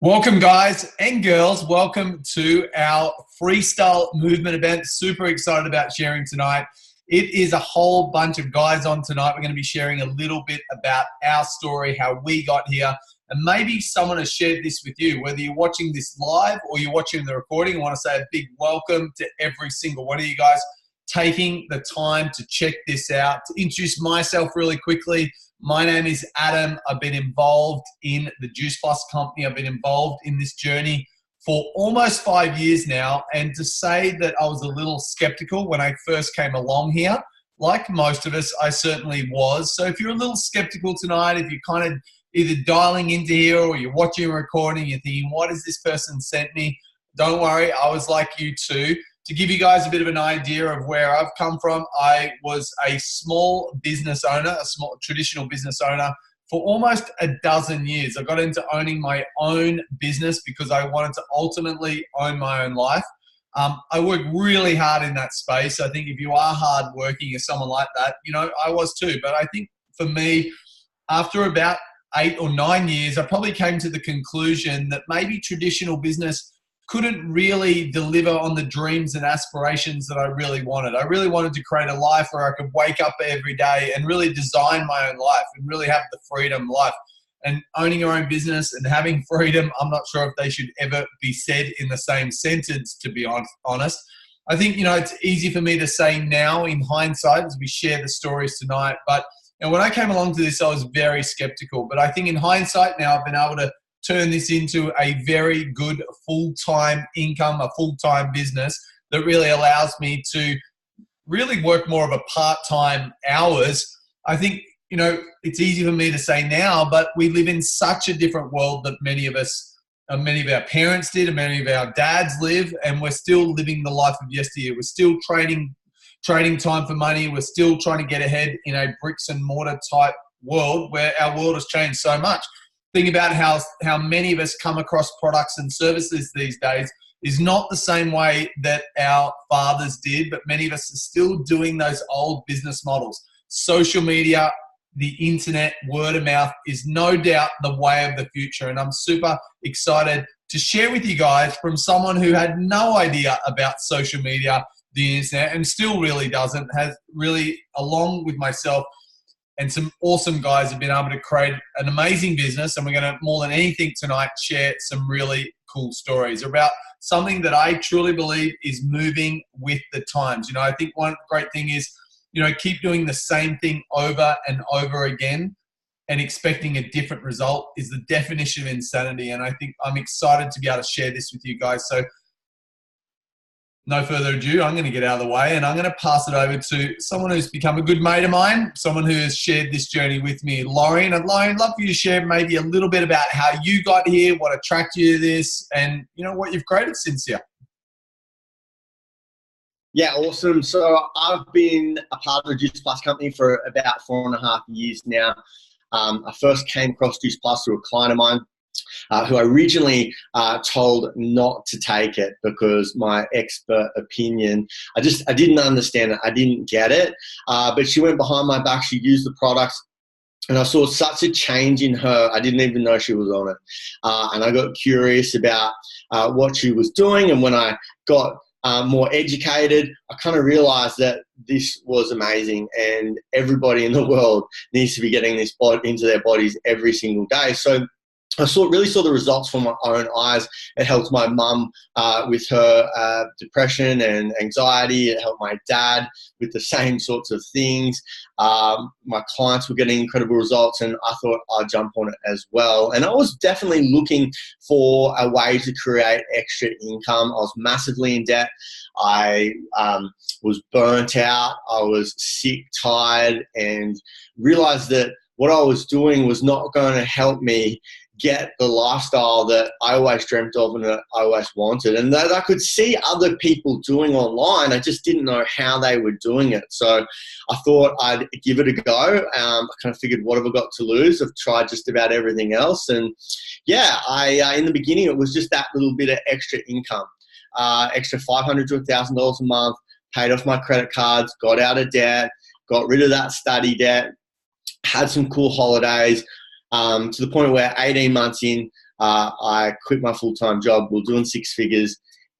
Welcome, guys and girls. Welcome to our freestyle movement event. Super excited about sharing tonight. It is a whole bunch of guys on tonight. We're going to be sharing a little bit about our story, how we got here, and maybe someone has shared this with you. Whether you're watching this live or you're watching the recording, I want to say a big welcome to every single one of you guys taking the time to check this out. To introduce myself really quickly, my name is Adam. I've been involved in the Juice Plus company. I've been involved in this journey for almost 5 years now. And to say that I was a little skeptical when I first came along here, like most of us, I certainly was. So if you're a little skeptical tonight, if you're kind of either dialing into here or you're watching a recording, you're thinking, what has this person sent me? Don't worry, I was like you too. To give you guys a bit of an idea of where I've come from, I was a small business owner, a small traditional business owner for almost a dozen years. I got into owning my own business because I wanted to ultimately own my own life. I worked really hard in that space. I think if you are hardworking as someone like that, you know, I was too. But I think for me, after about 8 or 9 years, I probably came to the conclusion that maybe traditional business couldn't really deliver on the dreams and aspirations that I really wanted. I really wanted to create a life where I could wake up every day and really design my own life and really have the freedom life. And owning your own business and having freedom, I'm not sure if they should ever be said in the same sentence, to be honest. I think, you know, it's easy for me to say now in hindsight as we share the stories tonight, but you know, when I came along to this, I was very skeptical. But I think in hindsight now, I've been able to turn this into a very good full-time income, a full-time business that really allows me to really work more of a part-time hours. I think, you know, it's easy for me to say now, but we live in such a different world that many of us, many of our parents did and many of our dads live, and we're still living the life of yesteryear. We're still trading time for money. We're still trying to get ahead in a bricks and mortar type world where our world has changed so much. Think about how many of us come across products and services these days is not the same way that our fathers did, but many of us are still doing those old business models. Social media, the internet, word of mouth is no doubt the way of the future. And I'm super excited to share with you guys from someone who had no idea about social media, the internet, and still really doesn't, has really, along with myself, and some awesome guys have been able to create an amazing business. And we're going to, more than anything tonight, share some really cool stories about something that I truly believe is moving with the times. You know, I think one great thing is, you know, keep doing the same thing over and over again and expecting a different result is the definition of insanity. And I think I'm excited to be able to share this with you guys. So no further ado, I'm going to get out of the way and I'm going to pass it over to someone who's become a good mate of mine, someone who has shared this journey with me, Lauren. And Lauren, I'd love for you to share maybe a little bit about how you got here, what attracted you to this, and you know what you've created since here. Yeah, awesome. So I've been a part of the Juice Plus company for about 4.5 years now. I first came across Juice Plus through a client of mine who I originally told not to take it because my expert opinion, I didn't understand it. I didn't get it. But she went behind my back. She used the products. And I saw such a change in her. I didn't even know she was on it. And I got curious about what she was doing. And when I got more educated, I kind of realized that this was amazing and everybody in the world needs to be getting this into their bodies every single day. So I really saw the results from my own eyes. It helped my mum with her depression and anxiety. It helped my dad with the same sorts of things. My clients were getting incredible results, and I thought I'd jump on it as well. And I was definitely looking for a way to create extra income. I was massively in debt. I was burnt out. I was sick, tired, and realized that what I was doing was not going to help me get the lifestyle that I always dreamt of and that I always wanted. And that I could see other people doing online, I just didn't know how they were doing it. So I thought I'd give it a go. I kind of figured, what have I got to lose? I've tried just about everything else. And yeah, in the beginning, it was just that little bit of extra income, extra $500 to $1,000 a month, paid off my credit cards, got out of debt, got rid of that study debt, had some cool holidays, to the point where 18 months in, I quit my full-time job. We're doing six figures,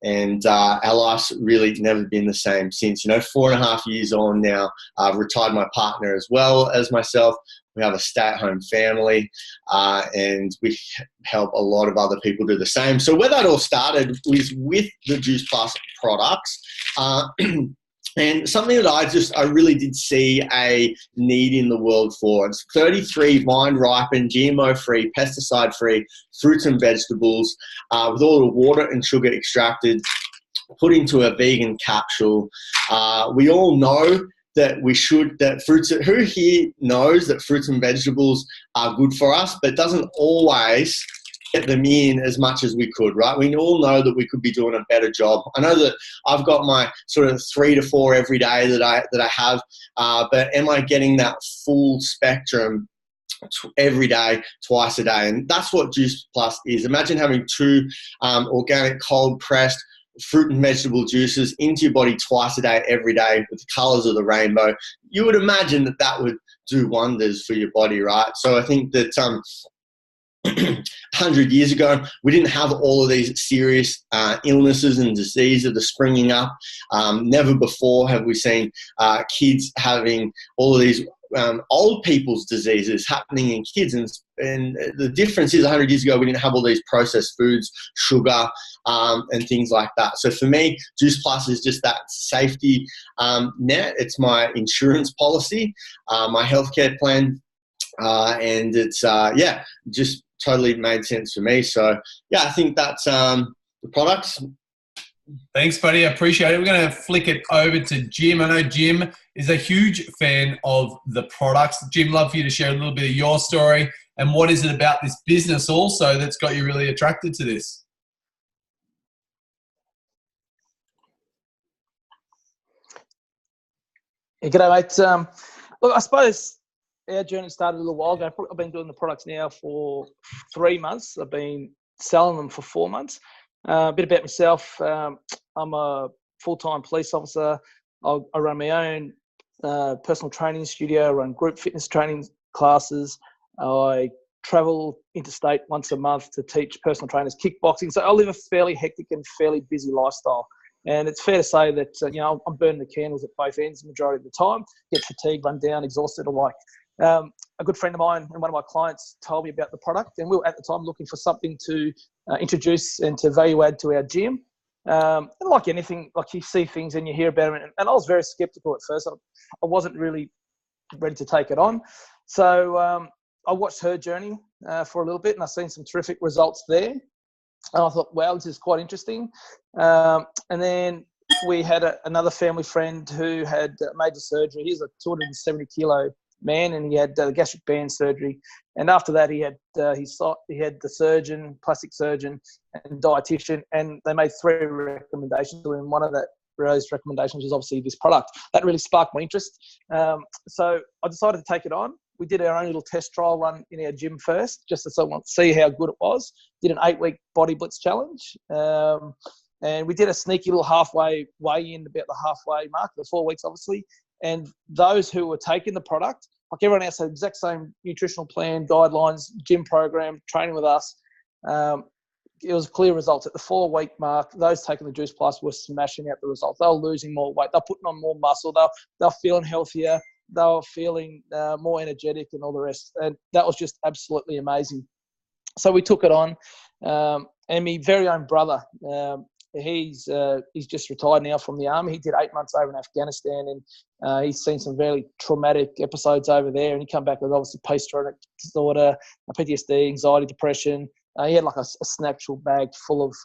and our life's really never been the same since. 4.5 years on now. I've retired my partner as well as myself. We have a stay-at-home family, and we help a lot of other people do the same. So where that all started was with the Juice Plus products. And something that I really did see a need in the world for. It's 33 vine-ripened, GMO-free, pesticide-free fruits and vegetables with all the water and sugar extracted, put into a vegan capsule. We all know that who here knows that fruits and vegetables are good for us, but doesn't always get them in as much as we could, right? We all know that we could be doing a better job. I know that I've got my sort of 3 to 4 every day that I have, but am I getting that full spectrum every day, twice a day? And that's what Juice Plus is. Imagine having 2 organic, cold pressed fruit and vegetable juices into your body twice a day, every day, with the colors of the rainbow. You would imagine that that would do wonders for your body, right? So I think that 100 years ago, we didn't have all of these serious illnesses and diseases that are springing up. Never before have we seen kids having all of these old people's diseases happening in kids. And the difference is 100 years ago, we didn't have all these processed foods, sugar, and things like that. So for me, Juice Plus is just that safety net. It's my insurance policy, my healthcare plan, and it's, just totally made sense for me. So, yeah, I think that's the products. Thanks, buddy. I appreciate it. We're going to flick it over to Jim. I know Jim is a huge fan of the products. Jim, love for you to share a little bit of your story and what is it about this business also that's got you really attracted to this? Yeah, g'day, mate. Look, I suppose our journey started a little while ago. I've been doing the products now for 3 months. I've been selling them for 4 months. A bit about myself. I'm a full-time police officer. I run my own personal training studio. I run group fitness training classes. I travel interstate once a month to teach personal trainers kickboxing. So I live a fairly hectic and fairly busy lifestyle. And it's fair to say that, I'm burning the candles at both ends the majority of the time. Get fatigued, run down, exhausted alike. A good friend of mine and one of my clients told me about the product, and we were at the time looking for something to introduce and to value add to our gym. And like anything, like you see things and you hear about them, and I was very skeptical at first. I wasn't really ready to take it on. So I watched her journey for a little bit, and I've seen some terrific results there. And I thought, wow, this is quite interesting. And then we had another family friend who had major surgery. He's a 270-kilo man, and he had gastric band surgery. And after that, he had the surgeon, plastic surgeon, and dietitian, and they made 3 recommendations. And one of those recommendations was obviously this product. That really sparked my interest. So I decided to take it on. We did our own little test trial run in our gym first, just to see how good it was. Did an 8-week body blitz challenge. And we did a sneaky little halfway weigh-in, about the halfway mark, the 4 weeks, obviously. And those who were taking the product, like everyone else, had the exact same nutritional plan, guidelines, gym program, training with us. It was clear results. At the 4-week mark, those taking the Juice Plus were smashing out the results. They were losing more weight. They were putting on more muscle. They were feeling healthier. They were feeling more energetic and all the rest. And that was just absolutely amazing. So we took it on. And my very own brother, he's just retired now from the army. He did 8 months over in Afghanistan, and he's seen some very traumatic episodes over there. And he come back with obviously post-traumatic disorder, PTSD, anxiety, depression. He had like a snacks bag full of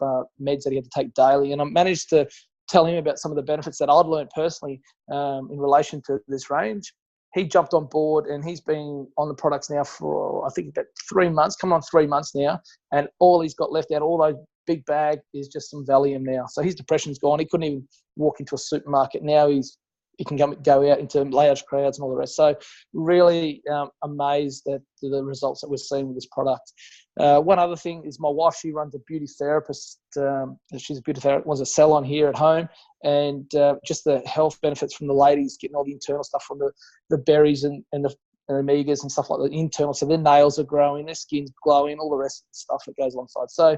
meds that he had to take daily. And I managed to tell him about some of the benefits that I'd learned personally in relation to this range. He jumped on board, and he's been on the products now for, I think, about 3 months, come on 3 months now. And all he's got left out, all those big bag, is just some Valium now. So his depression's gone. He couldn't even walk into a supermarket. Now he can go out into large crowds and all the rest. So really amazed at the results that we're seeing with this product. One other thing is my wife, she runs a beauty therapist. She's a beauty therapist, was a salon here at home. And just the health benefits from the ladies, getting all the internal stuff from the berries and the and Amigas and stuff like that, internal. So their nails are growing, their skin's glowing, all the rest of the stuff that goes alongside. So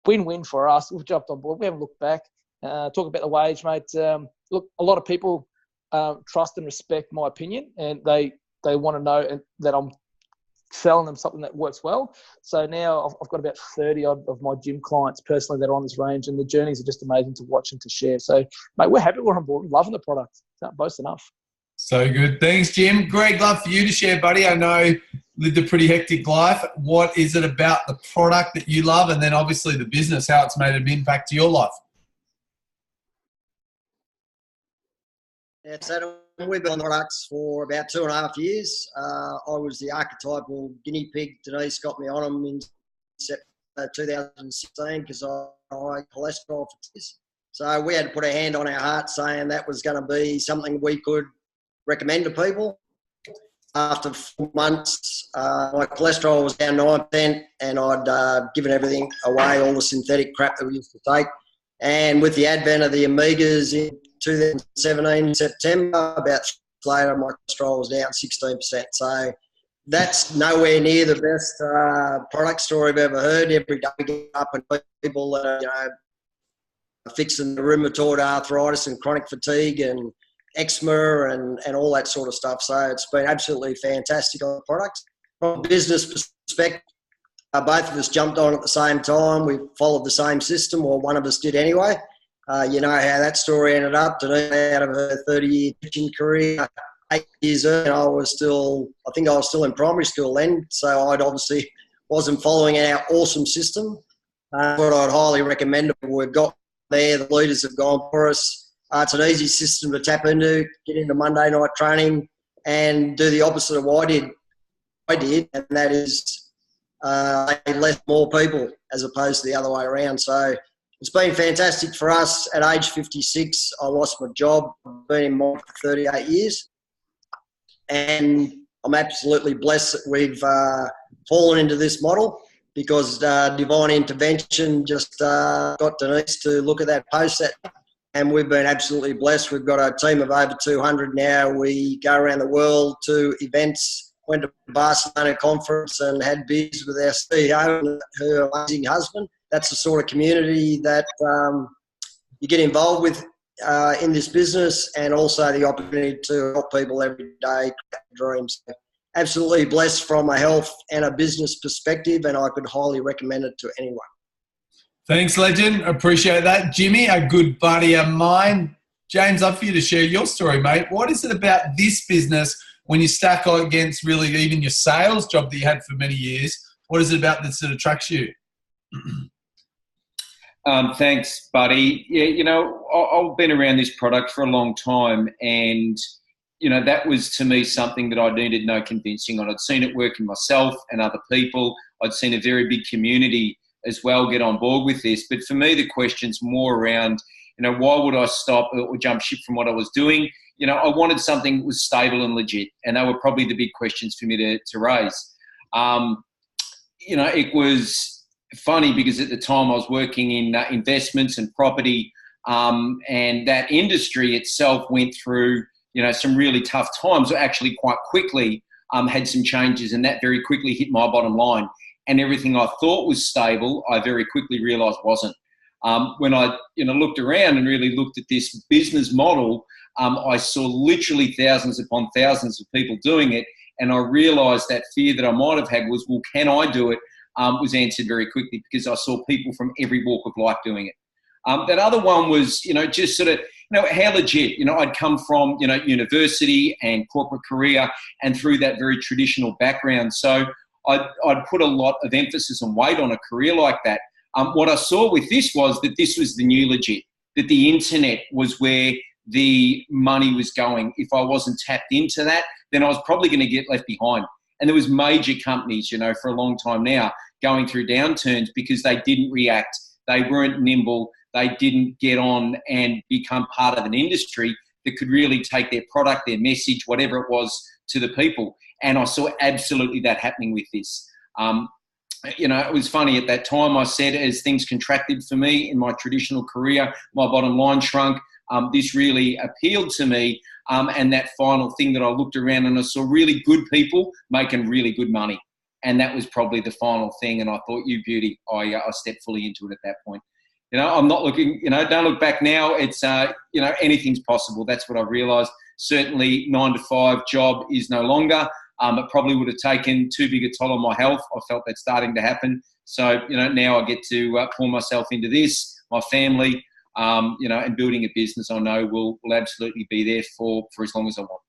win-win for us. We've jumped on board. We haven't looked back. Talk about the wage, mate. Look, a lot of people trust and respect my opinion, and they want to know that I'm selling them something that works well. So now I've got about 30 odd of my gym clients personally that are on this range, and the journeys are just amazing to watch and to share. So, mate, we're happy we're on board. Loving the product. Can't boast enough. So good. Thanks, Jim. Greg, love for you to share, buddy. I know you lived a pretty hectic life. What is it about the product that you love, and then obviously the business, how it's made an impact to your life? Yeah, so we've been on the products for about 2.5 years. I was the archetypal guinea pig. Denise got me on them in September 2016 because I had cholesterol for this. So we had to put a hand on our heart saying that was going to be something we could recommend to people. After 4 months, my cholesterol was down 9%, and I'd given everything away, all the synthetic crap that we used to take. And with the advent of the Amigas in 2017, September, about 3 months later, my cholesterol was down 16%. So that's nowhere near the best product story I've ever heard. Every day we get up and people that are, fixing the rheumatoid arthritis and chronic fatigue and eczema and all that sort of stuff. So it's been absolutely fantastic on the product. From a business perspective, both of us jumped on at the same time. We followed the same system, or one of us did anyway. You know how that story ended up. Denise, out of her 30-year teaching career, 8 years in, I think I was still in primary school then, so I'd obviously wasn't following our awesome system. What I'd highly recommend, we've got there, the leaders have gone for us. It's an easy system to tap into, get into Monday night training and do the opposite of what I did, and that is less more people as opposed to the other way around. So it's been fantastic for us. At age 56, I lost my job. I've been in mine for 38 years. And I'm absolutely blessed that we've fallen into this model, because divine intervention just got Denise to look at that post, and we've been absolutely blessed. We've got a team of over 200 now. We go around the world to events. Went to Barcelona conference and had beers with our CEO and her amazing husband. That's the sort of community that you get involved with in this business, and also the opportunity to help people every day create dreams. Absolutely blessed from a health and a business perspective, and I could highly recommend it to anyone. Thanks, legend. Appreciate that. Jimmy, a good buddy of mine. James, I'd love for you to share your story, mate. What is it about this business, when you stack against really even your sales job that you had for many years, what is it about this that attracts you? Thanks, buddy. Yeah, I've been around this product for a long time, and, that was to me something that I needed no convincing on. I'd seen it work in myself and other people. I'd seen a very big community as well get on board with this. But for me, the question's more around, why would I stop or jump ship from what I was doing? I wanted something that was stable and legit, and they were probably the big questions for me to raise. It was funny because at the time I was working in investments and property, and that industry itself went through, some really tough times. Actually, quite quickly had some changes, and that very quickly hit my bottom line. And everything I thought was stable, I very quickly realised wasn't. When I looked around and really looked at this business model, I saw literally thousands upon thousands of people doing it, and I realised that fear that I might have had was, well, can I do it? Was answered very quickly because I saw people from every walk of life doing it. That other one was, just sort of, how legit. I'd come from, university and corporate career, and through that very traditional background. So I'd put a lot of emphasis and weight on a career like that. What I saw with this was that this was the new legit, that the internet was where the money was going. If I wasn't tapped into that, then I was probably going to get left behind. And there was major companies, for a long time now, going through downturns because they didn't react. They weren't nimble. They didn't get on and become part of an industry that could really take their product, their message, whatever it was, to the people. And I saw absolutely that happening with this. It was funny at that time. I said, as things contracted for me in my traditional career, my bottom line shrunk. this really appealed to me. And that final thing that I looked around and I saw really good people making really good money. And that was probably the final thing. And I thought, you beauty, I stepped fully into it at that point. You know, I'm not looking, you know, don't look back now. It's, you know, anything's possible. That's what I realised. Certainly 9-to-5 job is no longer. It probably would have taken too big a toll on my health. I felt that starting to happen. So, you know, now I get to pour myself into this, my family, you know, and building a business I know will absolutely be there for as long as I want.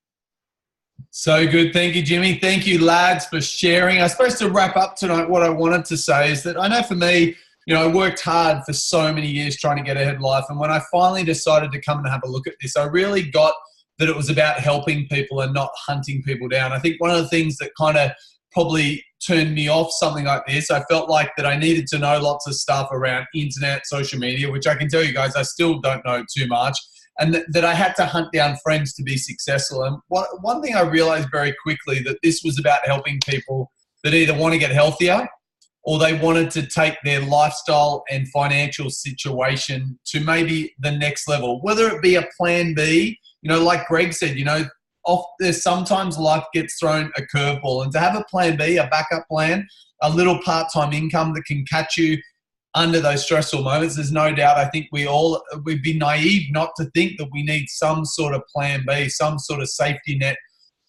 So good. Thank you, Jimmy. Thank you, lads, for sharing. I suppose to wrap up tonight, what I wanted to say is that I know for me, you know, I worked hard for so many years trying to get ahead in life. And when I finally decided to come and have a look at this, I really got that it was about helping people and not hunting people down. I think one of the things that kind of probably turned me off something like this, I felt like that I needed to know lots of stuff around internet, social media, which I can tell you guys, I still don't know too much. And that I had to hunt down friends to be successful. And one thing I realized very quickly, that this was about helping people that either want to get healthier or they wanted to take their lifestyle and financial situation to maybe the next level, whether it be a plan B, you know, like Greg said, you know, there's sometimes life gets thrown a curveball, and to have a plan B, a backup plan, a little part-time income that can catch you under those stressful moments, there's no doubt, I think we'd be naive not to think that we need some sort of plan B, some sort of safety net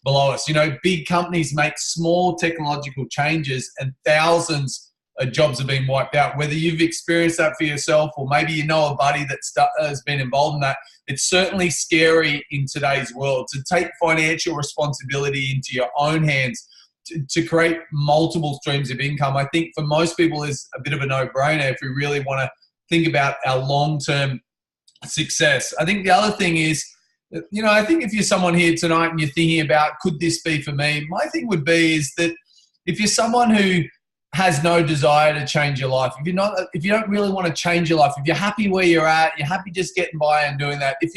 below us. You know, big companies make small technological changes and thousands of jobs have been wiped out. Whether you've experienced that for yourself or maybe you know a buddy that has been involved in that, it's certainly scary in today's world to take financial responsibility into your own hands, to create multiple streams of income. I think for most people is a bit of a no-brainer if we really want to think about our long-term success. I think the other thing is, you know, I think if you're someone here tonight and you're thinking about, could this be for me? My thing would be is that if you're someone who has no desire to change your life, if you don't really want to change your life, if you're happy where you're at, you're happy just getting by and doing that, if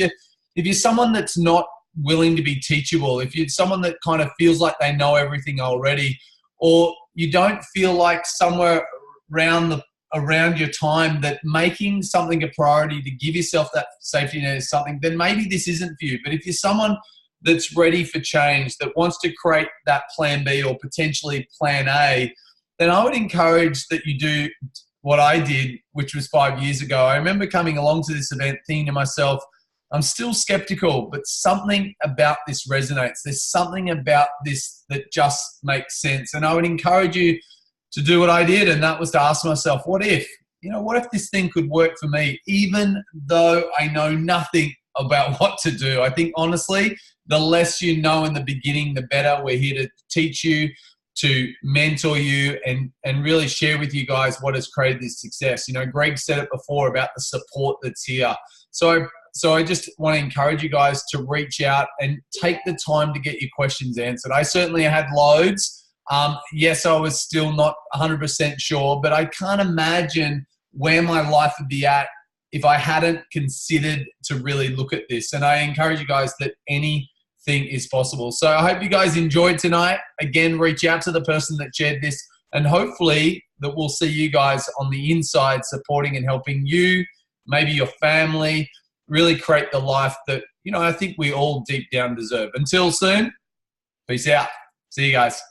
you're someone that's not willing to be teachable, if you're someone that kind of feels like they know everything already, or you don't feel like somewhere around your time that making something a priority to give yourself that safety net is something, then maybe this isn't for you. But if you're someone that's ready for change, that wants to create that plan B or potentially plan A, then I would encourage that you do what I did, which was 5 years ago. I remember coming along to this event thinking to myself, I'm still skeptical, but something about this resonates. There's something about this that just makes sense. And I would encourage you to do what I did, and that was to ask myself, what if this thing could work for me, even though I know nothing about what to do? I think, honestly, the less you know in the beginning, the better. We're here to teach you, to mentor you, and really share with you guys what has created this success. You know, Greg said it before about the support that's here. So I just want to encourage you guys to reach out and take the time to get your questions answered. I certainly had loads. Yes, I was still not 100% sure, but I can't imagine where my life would be at if I hadn't considered to really look at this. And I encourage you guys that anything is possible. So I hope you guys enjoyed tonight. Again, reach out to the person that shared this, and hopefully that we'll see you guys on the inside supporting and helping you, maybe your family, really create the life that, you know, I think we all deep down deserve. Until soon, peace out. See you guys.